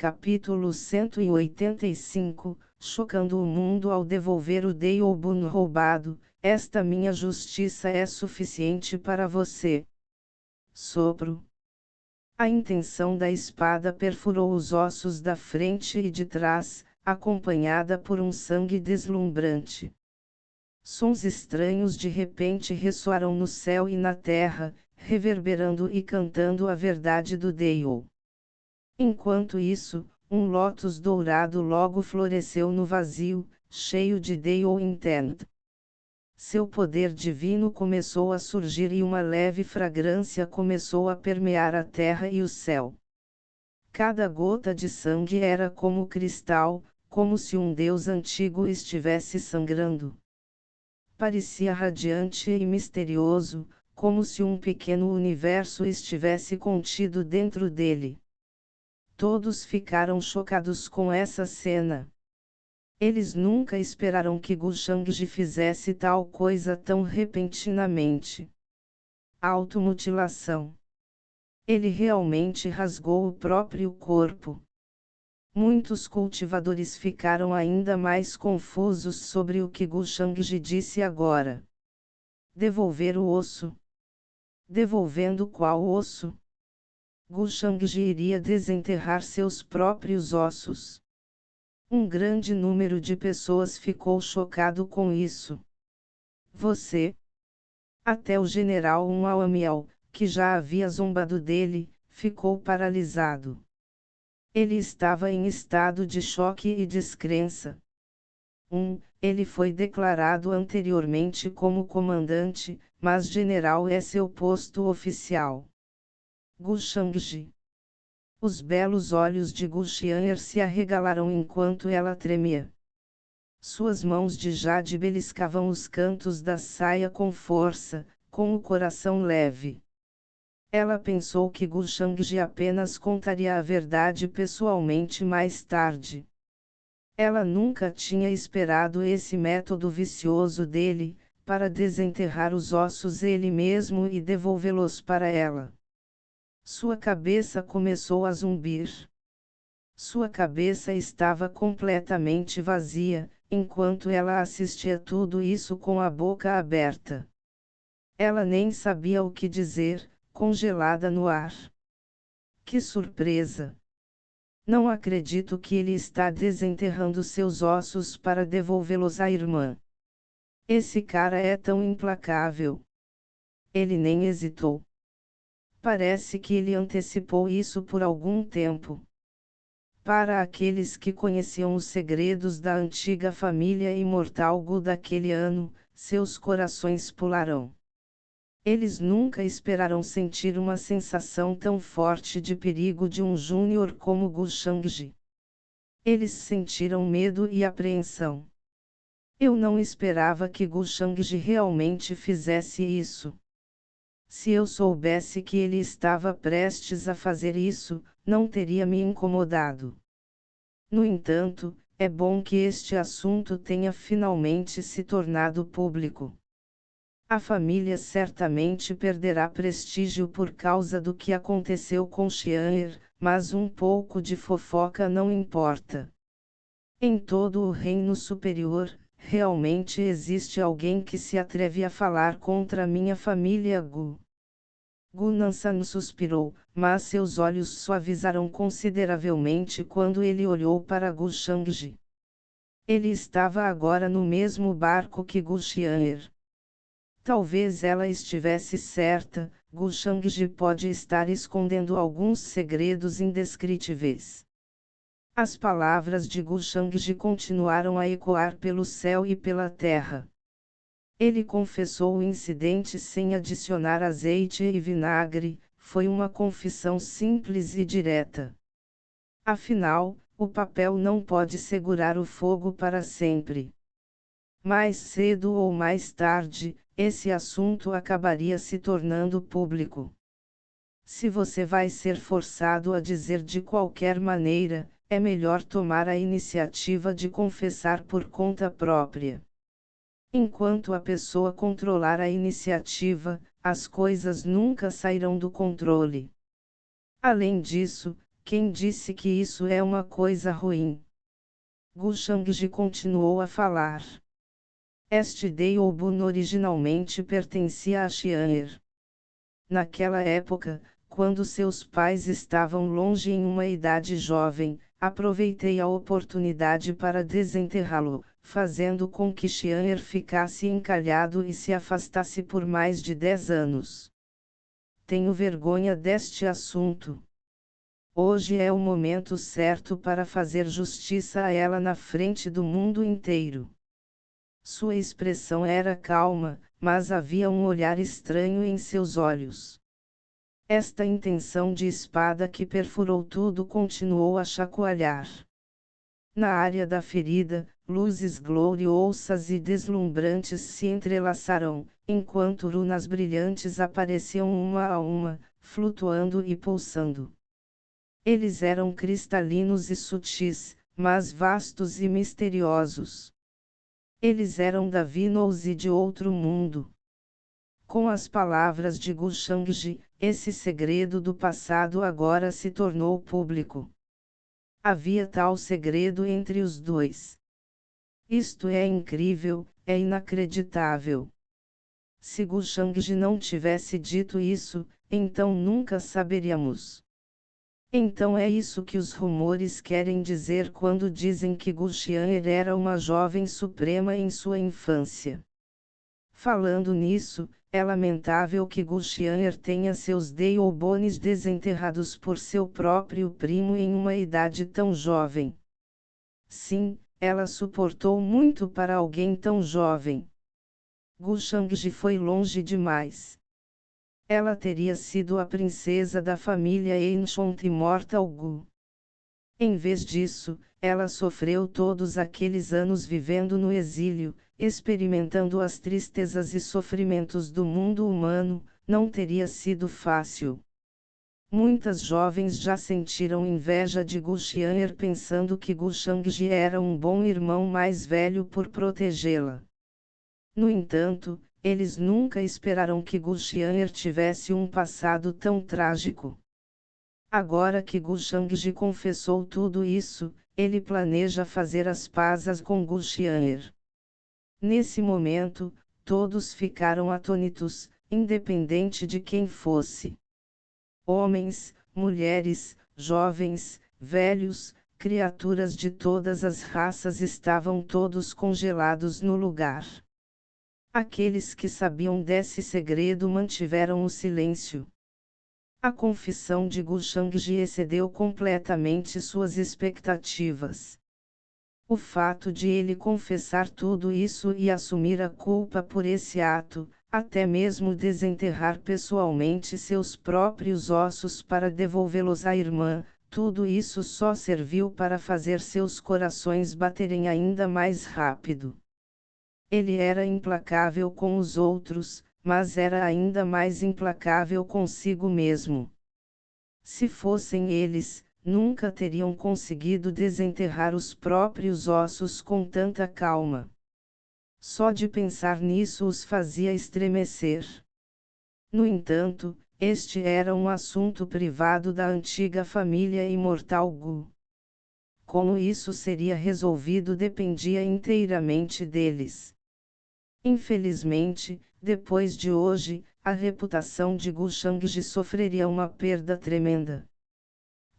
Capítulo 185, chocando o mundo ao devolver o Daeobun roubado. Esta minha justiça é suficiente para você. Sopro. A intenção da espada perfurou os ossos da frente e de trás, acompanhada por um sangue deslumbrante. Sons estranhos de repente ressoaram no céu e na terra, reverberando e cantando a verdade do Daeon. Enquanto isso, um lótus dourado logo floresceu no vazio, cheio de Daeon Intent. Seu poder divino começou a surgir e uma leve fragrância começou a permear a terra e o céu. Cada gota de sangue era como cristal, como se um deus antigo estivesse sangrando. Parecia radiante e misterioso, como se um pequeno universo estivesse contido dentro dele. Todos ficaram chocados com essa cena. Eles nunca esperaram que Gu Shangji fizesse tal coisa tão repentinamente. Automutilação. Ele realmente rasgou o próprio corpo. Muitos cultivadores ficaram ainda mais confusos sobre o que Gu Shangji disse agora. Devolver o osso. Devolvendo qual osso? Gu Shangji iria desenterrar seus próprios ossos. Um grande número de pessoas ficou chocado com isso. Você? Até o general Amiel, que já havia zombado dele, ficou paralisado. Ele estava em estado de choque e descrença. Ele foi declarado anteriormente como comandante, mas general é seu posto oficial. Gu Shangji. Os belos olhos de Gu Xian'er se arregalaram enquanto ela tremia. Suas mãos de jade beliscavam os cantos da saia com força, com o coração leve. Ela pensou que Gu Shangji apenas contaria a verdade pessoalmente mais tarde. Ela nunca tinha esperado esse método vicioso dele, para desenterrar os ossos ele mesmo e devolvê-los para ela. Sua cabeça começou a zumbir. Sua cabeça estava completamente vazia, enquanto ela assistia tudo isso com a boca aberta. Ela nem sabia o que dizer, congelada no ar. Que surpresa! Não acredito que ele está desenterrando seus ossos para devolvê-los à irmã. Esse cara é tão implacável. Ele nem hesitou. Parece que ele antecipou isso por algum tempo. Para aqueles que conheciam os segredos da antiga família imortal Gu daquele ano, seus corações pularão. Eles nunca esperaram sentir uma sensação tão forte de perigo de um júnior como Gu Shangji. Eles sentiram medo e apreensão. Eu não esperava que Gu Shangji realmente fizesse isso. Se eu soubesse que ele estava prestes a fazer isso, não teria me incomodado. No entanto, é bom que este assunto tenha finalmente se tornado público. A família certamente perderá prestígio por causa do que aconteceu com Xian'er, mas um pouco de fofoca não importa. Em todo o reino superior, realmente existe alguém que se atreve a falar contra minha família Gu. Gu Nansan suspirou, mas seus olhos suavizaram consideravelmente quando ele olhou para Gu Shangji. Ele estava agora no mesmo barco que Gu Xian'er. Talvez ela estivesse certa, Gu Shangji pode estar escondendo alguns segredos indescritíveis. As palavras de Gu Shangji continuaram a ecoar pelo céu e pela terra. Ele confessou o incidente sem adicionar azeite e vinagre, foi uma confissão simples e direta. Afinal, o papel não pode segurar o fogo para sempre. Mais cedo ou mais tarde, esse assunto acabaria se tornando público. Se você vai ser forçado a dizer de qualquer maneira, é melhor tomar a iniciativa de confessar por conta própria. Enquanto a pessoa controlar a iniciativa, as coisas nunca sairão do controle. Além disso, Quem disse que isso é uma coisa ruim? Gu Shangji continuou a falar. Este Daeobun originalmente pertencia a Xian'er. Naquela época, quando seus pais estavam longe em uma idade jovem, aproveitei a oportunidade para desenterrá-lo, fazendo com que Xian'er ficasse encalhado e se afastasse por mais de 10 anos. Tenho vergonha deste assunto. Hoje é o momento certo para fazer justiça a ela na frente do mundo inteiro. Sua expressão era calma, mas havia um olhar estranho em seus olhos. Esta intenção de espada que perfurou tudo continuou a chacoalhar. Na área da ferida, luzes gloriosas e deslumbrantes se entrelaçaram, enquanto runas brilhantes apareciam uma a uma, flutuando e pulsando. Eles eram cristalinos e sutis, mas vastos e misteriosos. Eles eram da Vinous e de outro mundo. Com as palavras de Gu Shangji, esse segredo do passado agora se tornou público. Havia tal segredo entre os dois. Isto é incrível, é inacreditável. Se Gu Shangji não tivesse dito isso, então nunca saberíamos. Então é isso que os rumores querem dizer quando dizem que Gu Xian'er era uma jovem suprema em sua infância. Falando nisso, é lamentável que Gu Xian'er tenha seus Daeobones desenterrados por seu próprio primo em uma idade tão jovem. Sim, ela suportou muito para alguém tão jovem. Gu Shangji foi longe demais. Ela teria sido a princesa da família Ancient Immortal Gu. Em vez disso, ela sofreu todos aqueles anos vivendo no exílio, experimentando as tristezas e sofrimentos do mundo humano. Não teria sido fácil. Muitas jovens já sentiram inveja de Gu Xian'er pensando que Gu Shangji era um bom irmão mais velho por protegê-la. No entanto, eles nunca esperaram que Gu Xian'er tivesse um passado tão trágico. Agora que Gu Shangji confessou tudo isso, ele planeja fazer as pazes com Gu Xian'er. Nesse momento, todos ficaram atônitos, independente de quem fosse. Homens, mulheres, jovens, velhos, criaturas de todas as raças estavam todos congelados no lugar. Aqueles que sabiam desse segredo mantiveram o silêncio. A confissão de Gu Shangji excedeu completamente suas expectativas. O fato de ele confessar tudo isso e assumir a culpa por esse ato, até mesmo desenterrar pessoalmente seus próprios ossos para devolvê-los à irmã, tudo isso só serviu para fazer seus corações baterem ainda mais rápido. Ele era implacável com os outros, mas era ainda mais implacável consigo mesmo. Se fossem eles, nunca teriam conseguido desenterrar os próprios ossos com tanta calma. Só de pensar nisso os fazia estremecer. No entanto, este era um assunto privado da antiga família imortal Gu. Como isso seria resolvido dependia inteiramente deles. Infelizmente, depois de hoje, a reputação de Gu Shangji sofreria uma perda tremenda.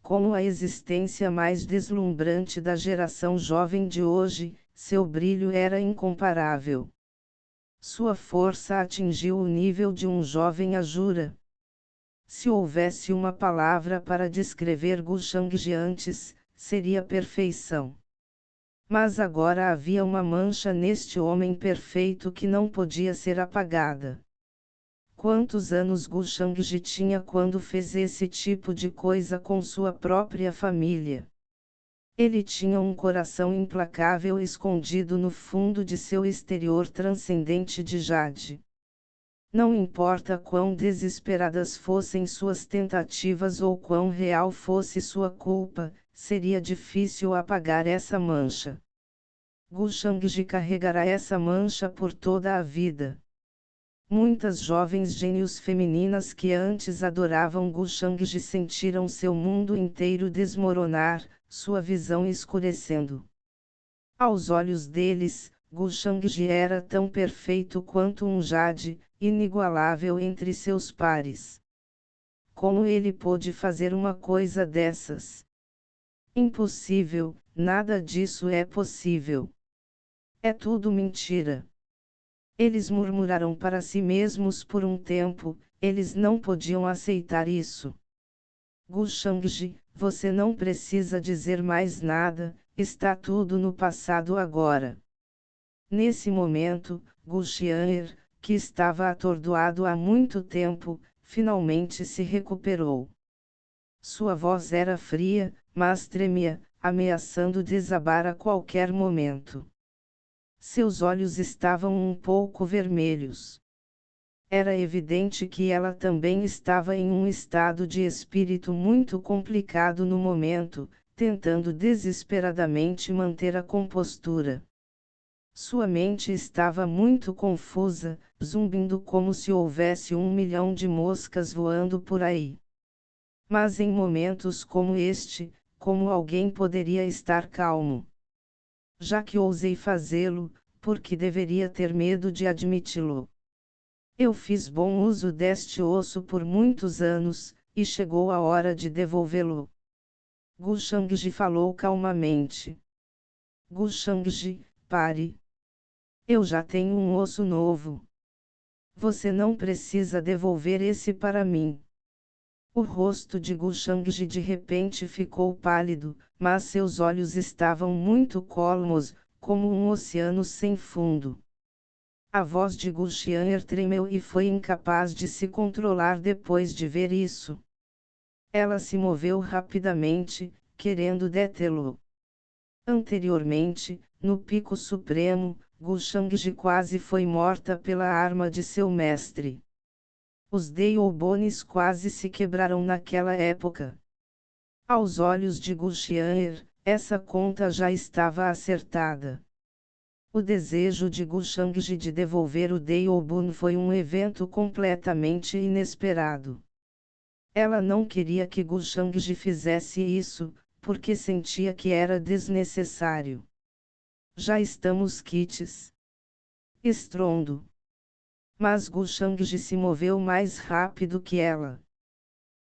Como a existência mais deslumbrante da geração jovem de hoje, seu brilho era incomparável. Sua força atingiu o nível de um jovem Ajura. Se houvesse uma palavra para descrever Gu Shangji antes, seria perfeição. Mas agora havia uma mancha neste homem perfeito que não podia ser apagada. Quantos anos Gu Shangji tinha quando fez esse tipo de coisa com sua própria família? Ele tinha um coração implacável escondido no fundo de seu exterior transcendente de jade. Não importa quão desesperadas fossem suas tentativas ou quão real fosse sua culpa, seria difícil apagar essa mancha. Gu Shangji carregará essa mancha por toda a vida. Muitas jovens gênios femininas que antes adoravam Gu Shangji sentiram seu mundo inteiro desmoronar, sua visão escurecendo. Aos olhos deles, Gu Shangji era tão perfeito quanto um jade, inigualável entre seus pares. Como ele pôde fazer uma coisa dessas? Impossível, nada disso é possível. É tudo mentira. Eles murmuraram para si mesmos por um tempo, eles não podiam aceitar isso. Gu Shangji, você não precisa dizer mais nada, está tudo no passado agora. Nesse momento, Gu Xian'er, que estava atordoado há muito tempo, finalmente se recuperou. Sua voz era fria, mas tremia, ameaçando desabar a qualquer momento. Seus olhos estavam um pouco vermelhos. Era evidente que ela também estava em um estado de espírito muito complicado no momento, tentando desesperadamente manter a compostura. Sua mente estava muito confusa, zumbindo como se houvesse 1 milhão de moscas voando por aí. Mas em momentos como este, como alguém poderia estar calmo? Já que ousei fazê-lo, por que deveria ter medo de admiti-lo? Eu fiz bom uso deste osso por muitos anos, e chegou a hora de devolvê-lo. Gu Shangji falou calmamente. Gu Shangji, pare. Eu já tenho um osso novo. Você não precisa devolver esse para mim. O rosto de Gu Shangji de repente ficou pálido, mas seus olhos estavam muito colmos, como um oceano sem fundo. A voz de Gu Xian'er tremeu e foi incapaz de se controlar depois de ver isso. Ela se moveu rapidamente, querendo detê-lo. Anteriormente, no Pico Supremo, Gu Shangji quase foi morta pela arma de seu mestre. Os Daiobones quase se quebraram naquela época. Aos olhos de Gu Xian'er, essa conta já estava acertada. O desejo de Gu Shangji de devolver o Daiyobun foi um evento completamente inesperado. Ela não queria que Gu Shangji fizesse isso, porque sentia que era desnecessário. Já estamos quites. Estrondo. Mas Gu Shangji se moveu mais rápido que ela.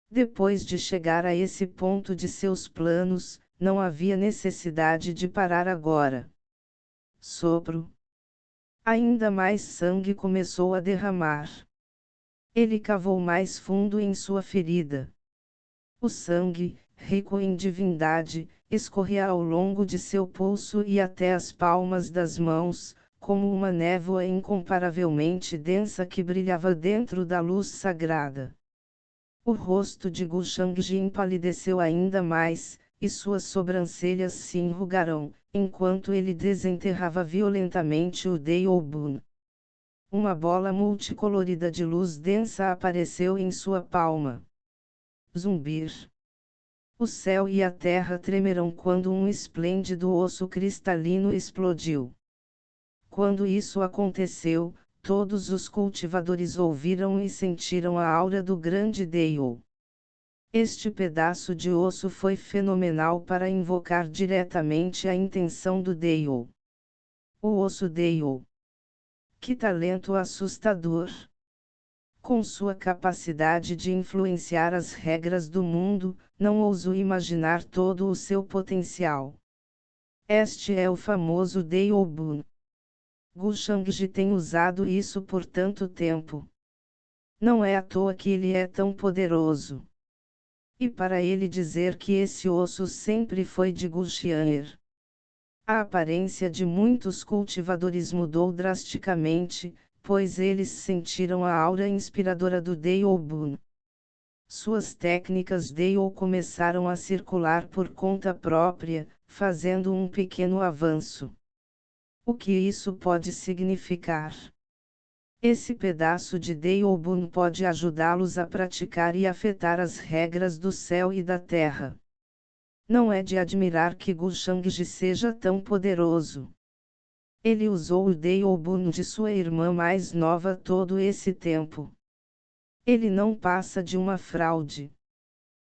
Depois de chegar a esse ponto de seus planos, não havia necessidade de parar agora. Sopro. Ainda mais sangue começou a derramar. Ele cavou mais fundo em sua ferida. O sangue, rico em divindade, escorria ao longo de seu pulso e até as palmas das mãos, como uma névoa incomparavelmente densa que brilhava dentro da luz sagrada. O rosto de Gu Shangji empalideceu ainda mais, e suas sobrancelhas se enrugaram, enquanto ele desenterrava violentamente o Daiyobun. Uma bola multicolorida de luz densa apareceu em sua palma. Zumbir. O céu e a terra tremerão quando um esplêndido osso cristalino explodiu. Quando isso aconteceu, todos os cultivadores ouviram e sentiram a aura do grande Daio. Este pedaço de osso foi fenomenal para invocar diretamente a intenção do Daio. O osso Daio. Que talento assustador! Com sua capacidade de influenciar as regras do mundo, não ouso imaginar todo o seu potencial. Este é o famoso Daiyobun. Gu Shangji tem usado isso por tanto tempo. Não é à toa que ele é tão poderoso. E para ele dizer que esse osso sempre foi de Gu Xian'er. A aparência de muitos cultivadores mudou drasticamente, pois eles sentiram a aura inspiradora do Daiyobun. Suas técnicas Daio começaram a circular por conta própria, fazendo um pequeno avanço. O que isso pode significar? Esse pedaço de Daiyobun pode ajudá-los a praticar e afetar as regras do céu e da terra. Não é de admirar que Gu Shangji seja tão poderoso. Ele usou o Daeobun de sua irmã mais nova todo esse tempo. Ele não passa de uma fraude.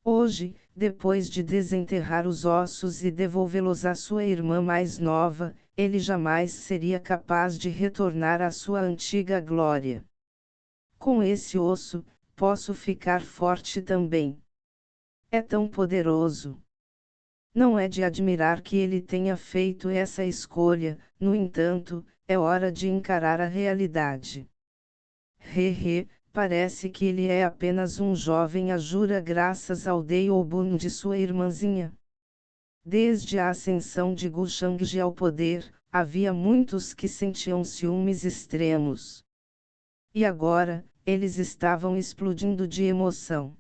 Hoje, depois de desenterrar os ossos e devolvê-los à sua irmã mais nova, ele jamais seria capaz de retornar à sua antiga glória. Com esse osso, posso ficar forte também. É tão poderoso. Não é de admirar que ele tenha feito essa escolha, no entanto, é hora de encarar a realidade. Parece que ele é apenas um jovem Ajura graças ao Daeobun de sua irmãzinha. Desde a ascensão de Gu Shangji ao poder, havia muitos que sentiam ciúmes extremos. E agora, eles estavam explodindo de emoção.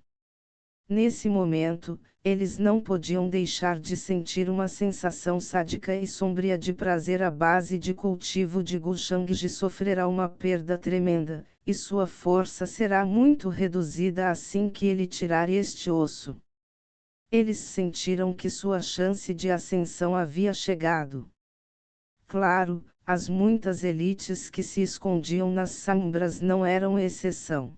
Nesse momento, eles não podiam deixar de sentir uma sensação sádica e sombria de prazer. A base de cultivo de Gu Shangji sofrerá uma perda tremenda, e sua força será muito reduzida assim que ele tirar este osso. Eles sentiram que sua chance de ascensão havia chegado. Claro, as muitas elites que se escondiam nas sombras não eram exceção.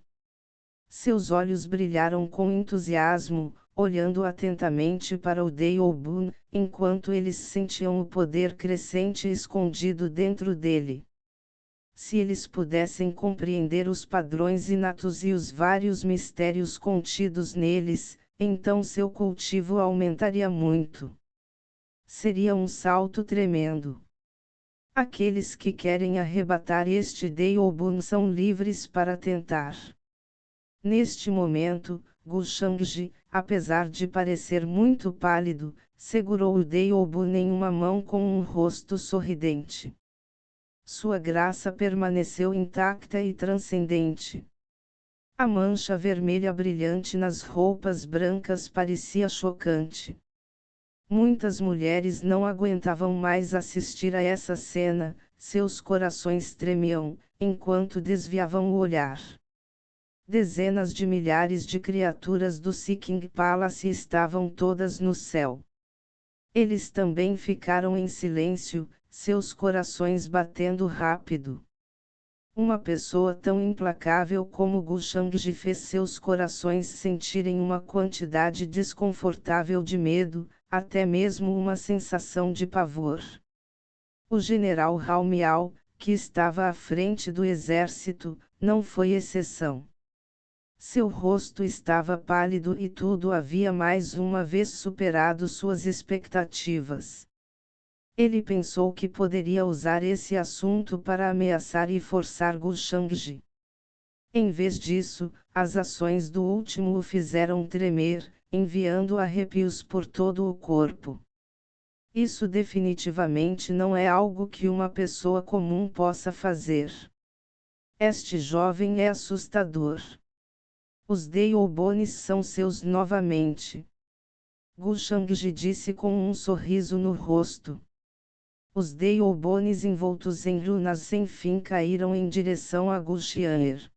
Seus olhos brilharam com entusiasmo, olhando atentamente para o Daeobun, enquanto eles sentiam o poder crescente escondido dentro dele. Se eles pudessem compreender os padrões inatos e os vários mistérios contidos neles, então seu cultivo aumentaria muito. Seria um salto tremendo. Aqueles que querem arrebatar este Daeobun são livres para tentar. Neste momento, Gu Shangji, apesar de parecer muito pálido, segurou o Daeobun em uma mão com um rosto sorridente. Sua graça permaneceu intacta e transcendente. A mancha vermelha brilhante nas roupas brancas parecia chocante. Muitas mulheres não aguentavam mais assistir a essa cena, seus corações tremiam, enquanto desviavam o olhar. Dezenas de milhares de criaturas do Seeking Palace estavam todas no céu. Eles também ficaram em silêncio, seus corações batendo rápido. Uma pessoa tão implacável como Gu Shangji fez seus corações sentirem uma quantidade desconfortável de medo, até mesmo uma sensação de pavor. O general Hao Miao, que estava à frente do exército, não foi exceção. Seu rosto estava pálido e tudo havia mais uma vez superado suas expectativas. Ele pensou que poderia usar esse assunto para ameaçar e forçar Gu Shangji. Em vez disso, as ações do último o fizeram tremer, enviando arrepios por todo o corpo. Isso definitivamente não é algo que uma pessoa comum possa fazer. Este jovem é assustador. Os Daeobuns são seus novamente. Gu Shangji disse com um sorriso no rosto. Os Daeobuns envoltos em runas sem fim caíram em direção a Gu Xian'er.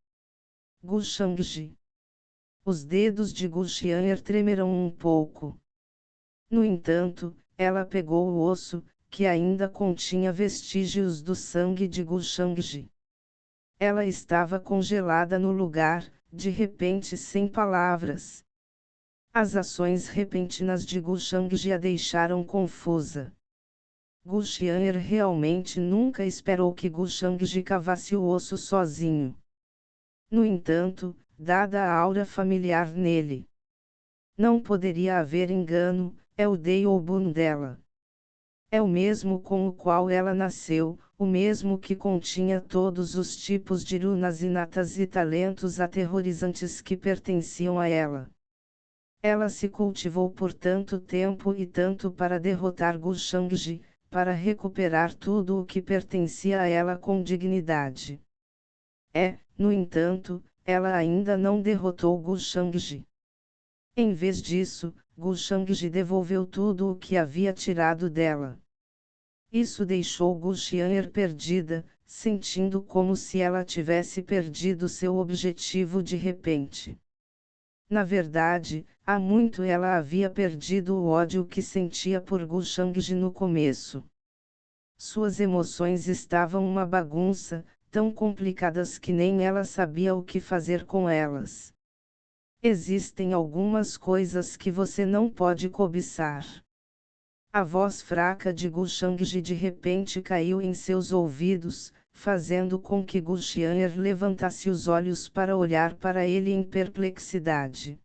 Gu Shangji. Os dedos de Gu Xian'er tremeram um pouco. No entanto, ela pegou o osso, que ainda continha vestígios do sangue de Gu Shangji. Ela estava congelada no lugar, de repente sem palavras. As ações repentinas de Gu Shangji a deixaram confusa. Gu Xian'er realmente nunca esperou que Gu Shangji cavasse o osso sozinho. No entanto, dada a aura familiar nele, não poderia haver engano, é o Daeobun dela. É o mesmo com o qual ela nasceu, o mesmo que continha todos os tipos de runas inatas e talentos aterrorizantes que pertenciam a ela. Ela se cultivou por tanto tempo e tanto para derrotar Gu Shangji, para recuperar tudo o que pertencia a ela com dignidade. No entanto, ela ainda não derrotou Gu Shangji. Em vez disso, Gu Shangji devolveu tudo o que havia tirado dela. Isso deixou Gu Xian'er perdida, sentindo como se ela tivesse perdido seu objetivo de repente. Na verdade, há muito ela havia perdido o ódio que sentia por Gu Shangji no começo. Suas emoções estavam uma bagunça, tão complicadas que nem ela sabia o que fazer com elas. Existem algumas coisas que você não pode cobiçar. A voz fraca de Gu Shangji de repente caiu em seus ouvidos, fazendo com que Gu Xian'er levantasse os olhos para olhar para ele em perplexidade.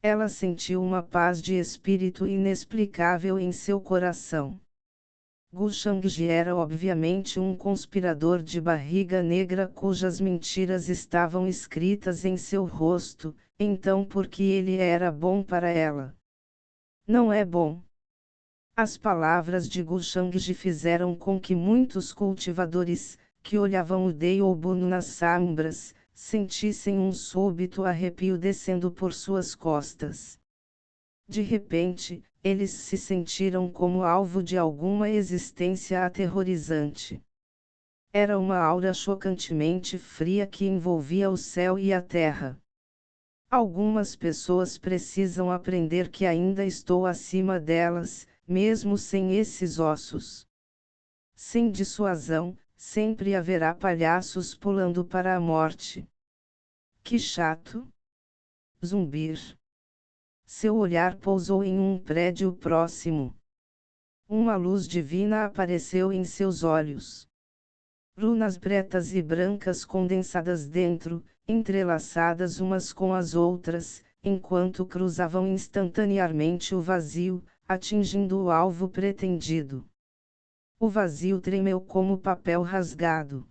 Ela sentiu uma paz de espírito inexplicável em seu coração. Gu Shangji era obviamente um conspirador de barriga negra cujas mentiras estavam escritas em seu rosto, então por que ele era bom para ela? Não é bom. As palavras de Gu Shangji fizeram com que muitos cultivadores, que olhavam o Deiobuno nas sombras, sentissem um súbito arrepio descendo por suas costas. De repente, eles se sentiram como alvo de alguma existência aterrorizante. Era uma aura chocantemente fria que envolvia o céu e a terra. Algumas pessoas precisam aprender que ainda estou acima delas, mesmo sem esses ossos. Sem dissuasão, sempre haverá palhaços pulando para a morte. Que chato! Zumbir. Seu olhar pousou em um prédio próximo. Uma luz divina apareceu em seus olhos. Runas pretas e brancas condensadas dentro, entrelaçadas umas com as outras, enquanto cruzavam instantaneamente o vazio, atingindo o alvo pretendido. O vazio tremeu como papel rasgado.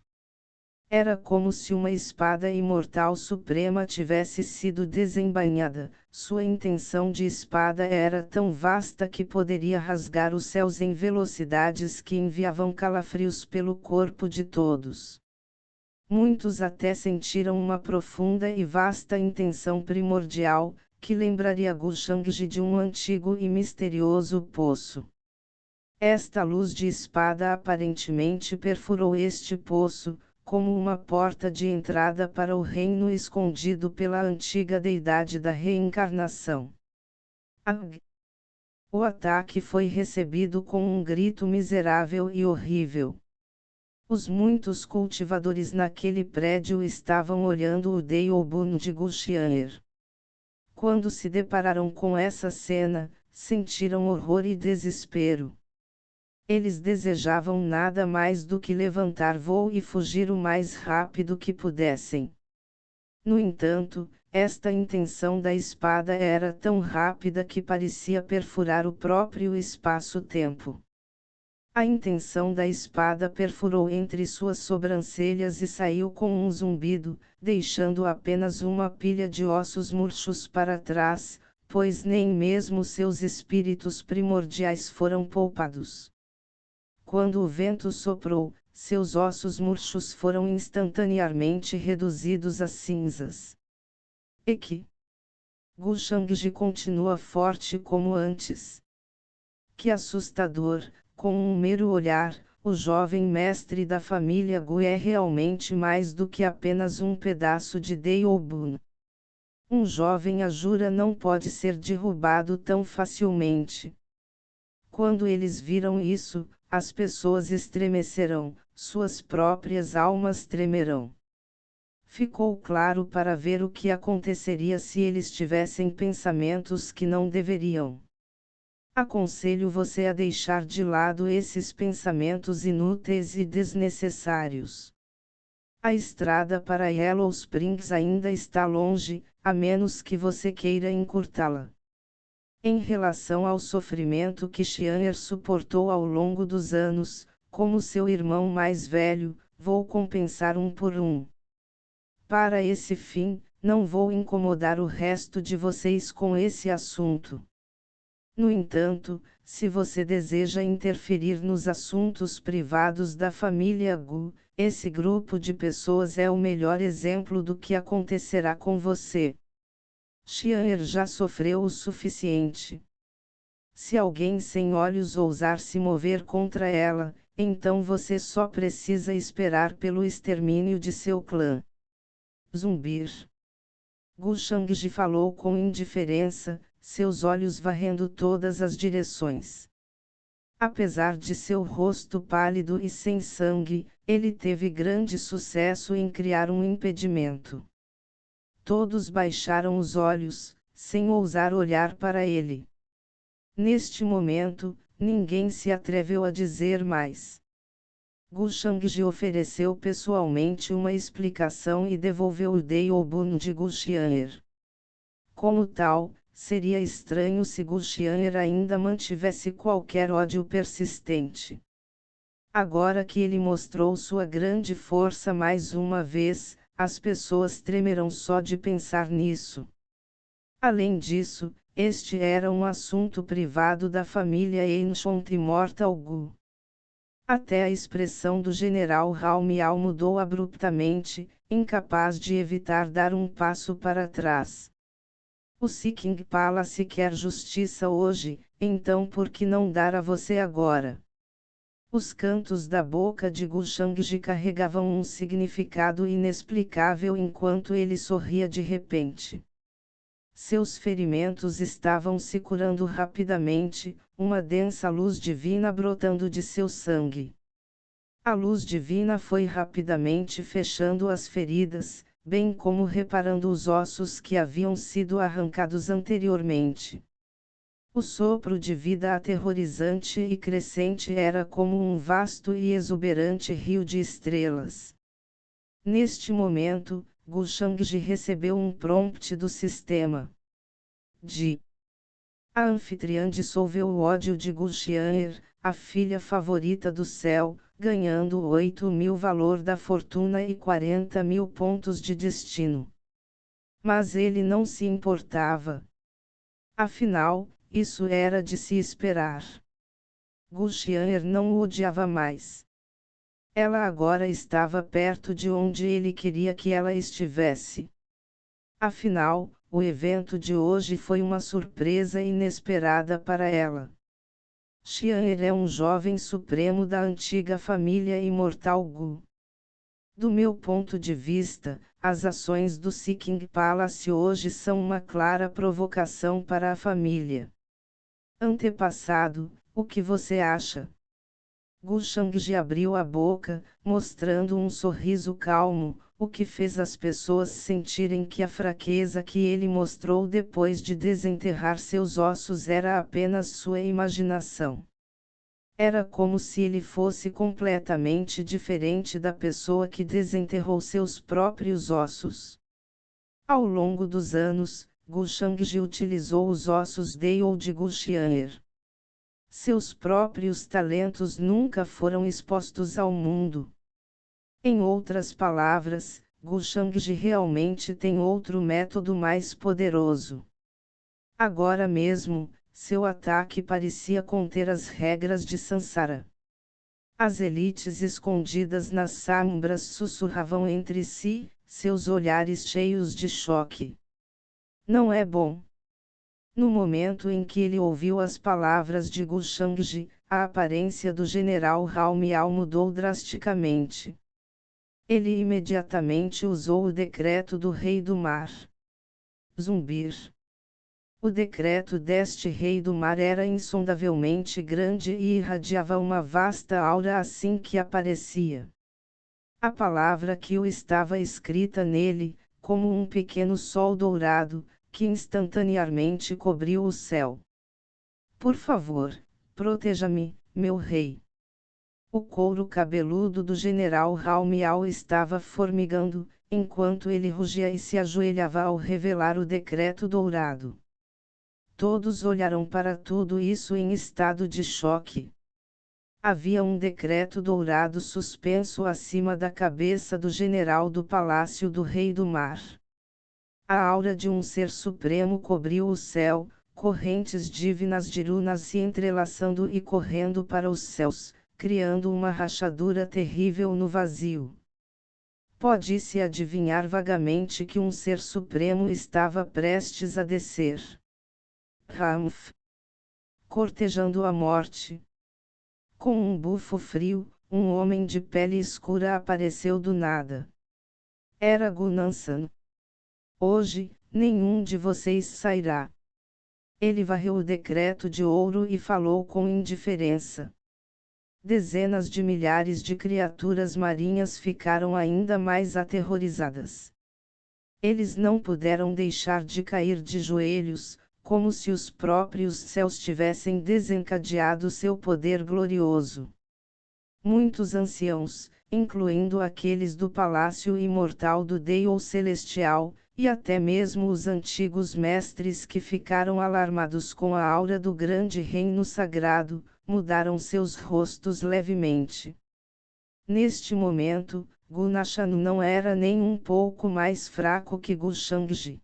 Era como se uma espada imortal suprema tivesse sido desembainhada. Sua intenção de espada era tão vasta que poderia rasgar os céus em velocidades que enviavam calafrios pelo corpo de todos. Muitos até sentiram uma profunda e vasta intenção primordial, que lembraria Gu Shangji de um antigo e misterioso poço. Esta luz de espada aparentemente perfurou este poço, como uma porta de entrada para o reino escondido pela antiga deidade da reencarnação. O ataque foi recebido com um grito miserável e horrível. Os muitos cultivadores naquele prédio estavam olhando o Deiobuno de Gu Xian'er. Quando se depararam com essa cena, sentiram horror e desespero. Eles desejavam nada mais do que levantar voo e fugir o mais rápido que pudessem. No entanto, esta intenção da espada era tão rápida que parecia perfurar o próprio espaço-tempo. A intenção da espada perfurou entre suas sobrancelhas e saiu com um zumbido, deixando apenas uma pilha de ossos murchos para trás, pois nem mesmo seus espíritos primordiais foram poupados. Quando o vento soprou, seus ossos murchos foram instantaneamente reduzidos a cinzas. E que Gu Shangji continua forte como antes. Que assustador! Com um mero olhar, o jovem mestre da família Gu é realmente mais do que apenas um pedaço de Deiobuno. Um jovem Ajura não pode ser derrubado tão facilmente. Quando eles viram isso, as pessoas estremecerão, suas próprias almas tremerão. Ficou claro para ver o que aconteceria se eles tivessem pensamentos que não deveriam. Aconselho você a deixar de lado esses pensamentos inúteis e desnecessários. A estrada para Yellow Springs ainda está longe, a menos que você queira encurtá-la. Em relação ao sofrimento que Xian'er suportou ao longo dos anos, como seu irmão mais velho, vou compensar um por um. Para esse fim, não vou incomodar o resto de vocês com esse assunto. No entanto, se você deseja interferir nos assuntos privados da família Gu, esse grupo de pessoas é o melhor exemplo do que acontecerá com você. Xian'er já sofreu o suficiente. Se alguém sem olhos ousar se mover contra ela, então você só precisa esperar pelo extermínio de seu clã. Zumbir. Gu Shangji falou com indiferença, seus olhos varrendo todas as direções. Apesar de seu rosto pálido e sem sangue, ele teve grande sucesso em criar um impedimento. Todos baixaram os olhos, sem ousar olhar para ele. Neste momento, ninguém se atreveu a dizer mais. Gu Shangji ofereceu pessoalmente uma explicação e devolveu o Daeobun de Gu Xian'er. Como tal, seria estranho se Gu Xian'er ainda mantivesse qualquer ódio persistente. Agora que ele mostrou sua grande força mais uma vez, as pessoas tremerão só de pensar nisso. Além disso, este era um assunto privado da família Ancient Immortal Gu. Até a expressão do general Hao Miao mudou abruptamente, incapaz de evitar dar um passo para trás. O Seeking Palace quer justiça hoje, então por que não dar a você agora? Os cantos da boca de Gu Shangji carregavam um significado inexplicável enquanto ele sorria de repente. Seus ferimentos estavam se curando rapidamente, uma densa luz divina brotando de seu sangue. A luz divina foi rapidamente fechando as feridas, bem como reparando os ossos que haviam sido arrancados anteriormente. O sopro de vida aterrorizante e crescente era como um vasto e exuberante rio de estrelas. Neste momento, Gu Shangji recebeu um prompt do sistema. A anfitriã dissolveu o ódio de Gu Xian'er, a filha favorita do céu, ganhando 8.000 valor da fortuna e 40.000 pontos de destino. Mas ele não se importava. Afinal, isso era de se esperar. Gu Xian'er não o odiava mais. Ela agora estava perto de onde ele queria que ela estivesse. Afinal, o evento de hoje foi uma surpresa inesperada para ela. Xian'er é um jovem supremo da antiga família imortal Gu. Do meu ponto de vista, as ações do Seeking Palace hoje são uma clara provocação para a família. Antepassado, o que você acha? Gu Shangji abriu a boca, mostrando um sorriso calmo, o que fez as pessoas sentirem que a fraqueza que ele mostrou depois de desenterrar seus ossos era apenas sua imaginação. Era como se ele fosse completamente diferente da pessoa que desenterrou seus próprios ossos. Ao longo dos anos, Gu Shangji utilizou os ossos Daeou de Gu Xian'er. Seus próprios talentos nunca foram expostos ao mundo. Em outras palavras, Gu Shangji realmente tem outro método mais poderoso. Agora mesmo, seu ataque parecia conter as regras de Sansara. As elites escondidas nas sombras sussurravam entre si, seus olhares cheios de choque. Não é bom. No momento em que ele ouviu as palavras de Gu Shangji, a aparência do general Hao Miao mudou drasticamente. Ele imediatamente usou o decreto do Rei do Mar. Zumbir. O decreto deste Rei do Mar era insondavelmente grande e irradiava uma vasta aura assim que aparecia. A palavra que o estava escrita nele, como um pequeno sol dourado, que instantaneamente cobriu o céu. Por favor, proteja-me, meu rei. O couro cabeludo do general Hao Miao estava formigando, enquanto ele rugia e se ajoelhava ao revelar o decreto dourado. Todos olharam para tudo isso em estado de choque. Havia um decreto dourado suspenso acima da cabeça do general do Palácio do Rei do Mar. A aura de um ser supremo cobriu o céu, correntes divinas de runas se entrelaçando e correndo para os céus, criando uma rachadura terrível no vazio. Pode-se adivinhar vagamente que um ser supremo estava prestes a descer. Ramf. Cortejando a morte. Com um bufo frio, um homem de pele escura apareceu do nada. Era Gu Nansan. Hoje, nenhum de vocês sairá. Ele varreu o decreto de ouro e falou com indiferença. Dezenas de milhares de criaturas marinhas ficaram ainda mais aterrorizadas. Eles não puderam deixar de cair de joelhos, como se os próprios céus tivessem desencadeado seu poder glorioso. Muitos anciãos, incluindo aqueles do palácio imortal do Deus Celestial, e até mesmo os antigos mestres que ficaram alarmados com a aura do grande reino sagrado, mudaram seus rostos levemente. Neste momento, Gu Nashan não era nem um pouco mais fraco que Gu Shangji.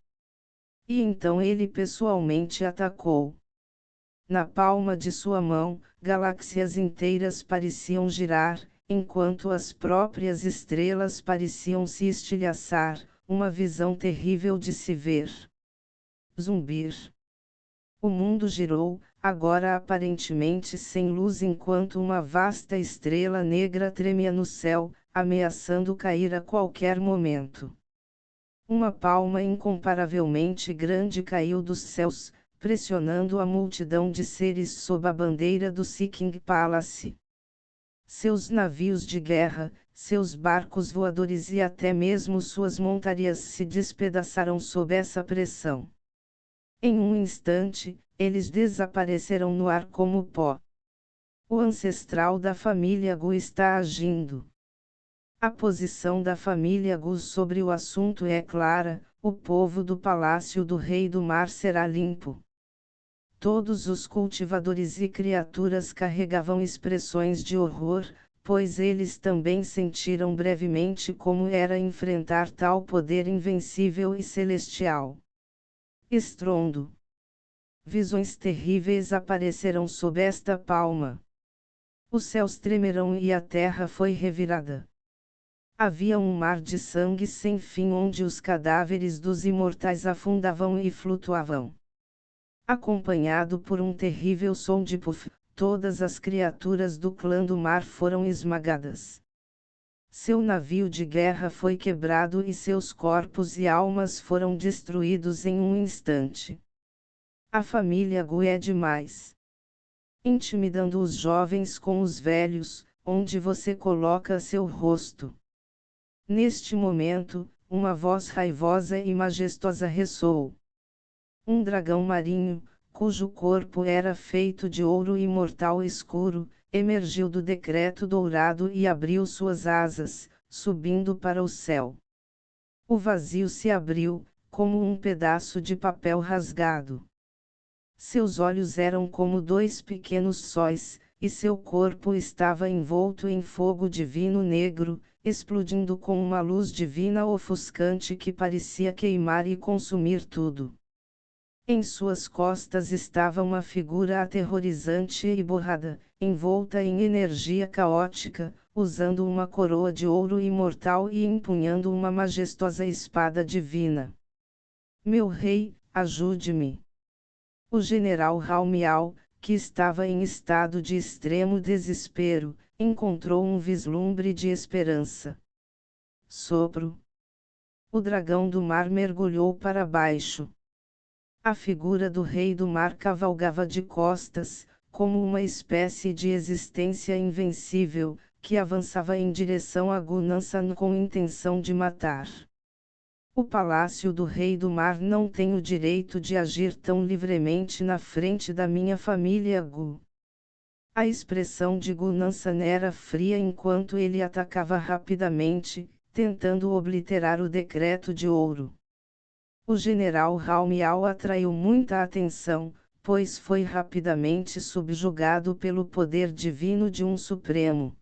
E então ele pessoalmente atacou. Na palma de sua mão, galáxias inteiras pareciam girar, enquanto as próprias estrelas pareciam se estilhaçar, uma visão terrível de se ver. Zumbir. O mundo girou, agora aparentemente sem luz, enquanto uma vasta estrela negra tremia no céu, ameaçando cair a qualquer momento. Uma palma incomparavelmente grande caiu dos céus, pressionando a multidão de seres sob a bandeira do Seeking Palace. Seus navios de guerra, seus barcos voadores e até mesmo suas montarias se despedaçaram sob essa pressão. Em um instante, eles desapareceram no ar como pó. O ancestral da família Gu está agindo. A posição da família Gu sobre o assunto é clara: o povo do palácio do Rei do Mar será limpo. Todos os cultivadores e criaturas carregavam expressões de horror, pois eles também sentiram brevemente como era enfrentar tal poder invencível e celestial. Estrondo. Visões terríveis aparecerão sob esta palma. Os céus tremerão e a terra foi revirada. Havia um mar de sangue sem fim onde os cadáveres dos imortais afundavam e flutuavam. Acompanhado por um terrível som de puff, todas as criaturas do clã do mar foram esmagadas. Seu navio de guerra foi quebrado e seus corpos e almas foram destruídos em um instante. A família Gu é demais. Intimidando os jovens com os velhos, onde você coloca seu rosto? Neste momento, uma voz raivosa e majestosa ressoou. Um dragão marinho, cujo corpo era feito de ouro imortal escuro, emergiu do decreto dourado e abriu suas asas, subindo para o céu. O vazio se abriu, como um pedaço de papel rasgado. Seus olhos eram como dois pequenos sóis, e seu corpo estava envolto em fogo divino negro, explodindo com uma luz divina ofuscante que parecia queimar e consumir tudo. Em suas costas estava uma figura aterrorizante e borrada, envolta em energia caótica, usando uma coroa de ouro imortal e empunhando uma majestosa espada divina. Meu rei, ajude-me! O general Hao Miao, que estava em estado de extremo desespero, encontrou um vislumbre de esperança. Sopro. O dragão do mar mergulhou para baixo. A figura do rei do mar cavalgava de costas, como uma espécie de existência invencível, que avançava em direção a Gu Nansan com intenção de matar. O palácio do rei do mar não tem o direito de agir tão livremente na frente da minha família Gu. A expressão de Gu Nansan era fria enquanto ele atacava rapidamente, tentando obliterar o decreto de ouro. O general Hao Miao atraiu muita atenção, pois foi rapidamente subjugado pelo poder divino de um Supremo.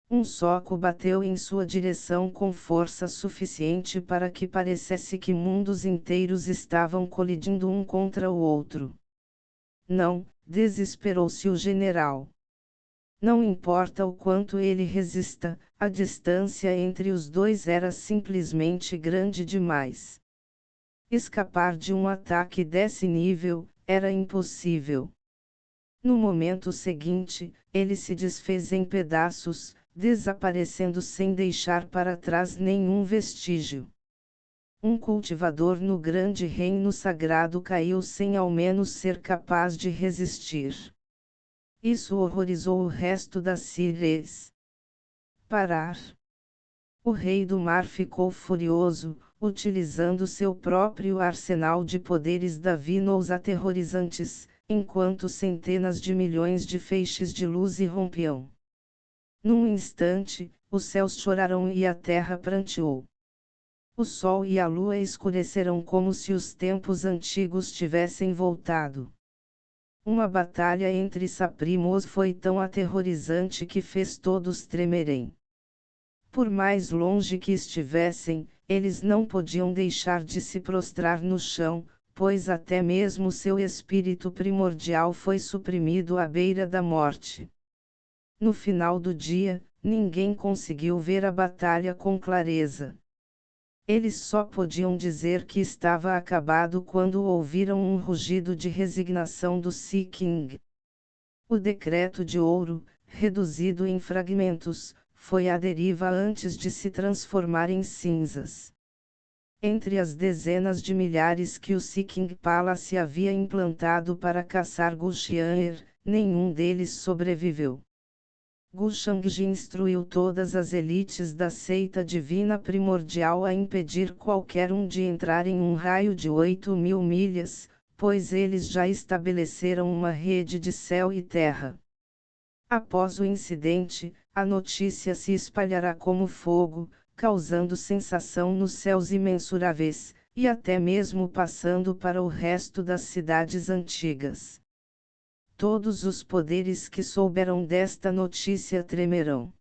Um soco bateu em sua direção com força suficiente para que parecesse que mundos inteiros estavam colidindo um contra o outro. Não, desesperou-se o general. Não importa o quanto ele resista, a distância entre os dois era simplesmente grande demais. Escapar de um ataque desse nível era impossível. No momento seguinte, ele se desfez em pedaços, desaparecendo sem deixar para trás nenhum vestígio. Um cultivador no grande reino sagrado caiu sem ao menos ser capaz de resistir. Isso horrorizou o resto das Síries. Parar. O rei do mar ficou furioso, utilizando seu próprio arsenal de poderes divinos aterrorizantes, enquanto centenas de milhões de feixes de luz irrompiam. Num instante, os céus choraram e a terra pranteou. O sol e a lua escureceram como se os tempos antigos tivessem voltado. Uma batalha entre saprimos foi tão aterrorizante que fez todos tremerem. Por mais longe que estivessem, eles não podiam deixar de se prostrar no chão, pois até mesmo seu espírito primordial foi suprimido à beira da morte. No final do dia, ninguém conseguiu ver a batalha com clareza. Eles só podiam dizer que estava acabado quando ouviram um rugido de resignação do Sea King. O decreto de ouro, reduzido em fragmentos, foi à deriva antes de se transformar em cinzas. Entre as dezenas de milhares que o Sea King Palace havia implantado para caçar Gulchianer, nenhum deles sobreviveu. Gushangji instruiu todas as elites da seita divina primordial a impedir qualquer um de entrar em um raio de 8.000 milhas, pois eles já estabeleceram uma rede de céu e terra. Após o incidente, a notícia se espalhará como fogo, causando sensação nos céus imensuráveis, e até mesmo passando para o resto das cidades antigas. Todos os poderes que souberam desta notícia tremerão.